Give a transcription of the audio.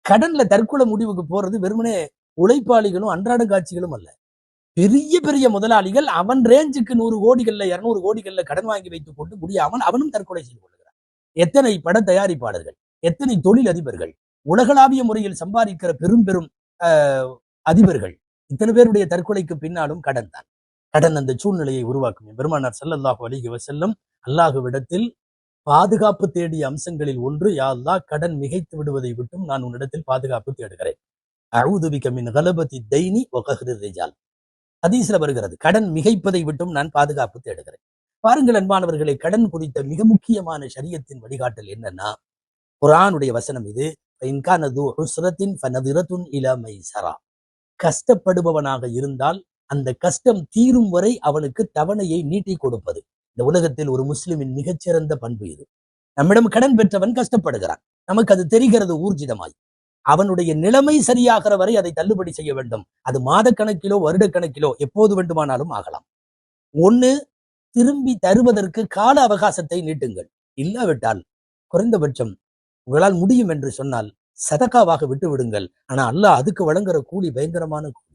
கடன்ல தற்கொலை முடிவுக்கு போறது வெறுமனே உழைப்பாளிகளும் அன்றாட காட்சிகளும் அல்ல. பெரிய பெரிய முதலாளிகள் அவன் ரேஞ்சுக்கு 100 கோடிகள்ல 200 கோடிகள்ல கடன் வாங்கி வைத்துக் கொண்டு முடியாமல் அவனும் தற்கொலை செய்து கொள்கிறான். எத்தனை பட தயாரிப்பாளர்கள், எத்தனை தொழில் அதிபர்கள், உலகளாவிய முறையில் சம்பாதிக்கிற பெரும் பெரும் அதிபர்கள், இத்தனை பேருடைய தற்கொலைக்கு பின்னாலும் கடன் தான். கடன் அந்த சூழ்நிலையை உருவாக்கும். பெருமானார் ஸல்லல்லாஹு அலைஹி வஸல்லம் அல்லாஹ்விடத்தில் பாதுகாப்பு தேடிய அம்சங்களில் ஒன்று, யா அல்லாஹ் கடன் மிகைத்து விடுவதை விட்டும் நான் உன்னிடத்தில் பாதுகாப்பு தேடுகிறேன். அஊது பிக மின் கலபத்தி தைனி வ கஹ்ரி ரிஜால். ஹதீஸ்ல வருகிறது, கடன் மிகைப்பதை விட்டும் நான் பாதுகாப்பு தேடுகிறேன். பாருங்கள் அன்பானவர்களை, கடன் குறித்த மிக முக்கியமான ஷரியத்தின் வழிகாட்டல் என்னன்னா, குர்ஆனுடைய வசனம் இது. இன்கான து உஸ்ரத்தின் ஃபநதிரத்துன் இலா மைஸரா. கஷ்டப்படுபவனாக இருந்தால் அந்த கஷ்டம் தீரும் வரை அவனுக்கு தவணையை நீட்டி கொடுப்பது இந்த உலகத்தில் ஒரு முஸ்லிமின் மிகச்சிறந்த பண்பு இது. நம்மிடம் கடன் பெற்றவன் கஷ்டப்படுகிறான், நமக்கு அது தெரிகிறது ஊர்ஜிதமாய். அவனுடைய நிலைமை சரியாகிற வரை அதை தள்ளுபடி செய்ய வேண்டும். அது மாத கணக்கிலோ வருட கணக்கிலோ எப்போது வேண்டுமானாலும் ஆகலாம். ஒண்ணு, திரும்பி தருவதற்கு கால அவகாசத்தை நீட்டுங்கள். இல்லாவிட்டால் குறைந்தபட்சம் உங்களால் முடியும் என்று சொன்னால் சதகாவாக விட்டு விடுங்கள். ஆனா அல்லாஹ் அதுக்கு வழங்குற கூலி பயங்கரமான கூலி.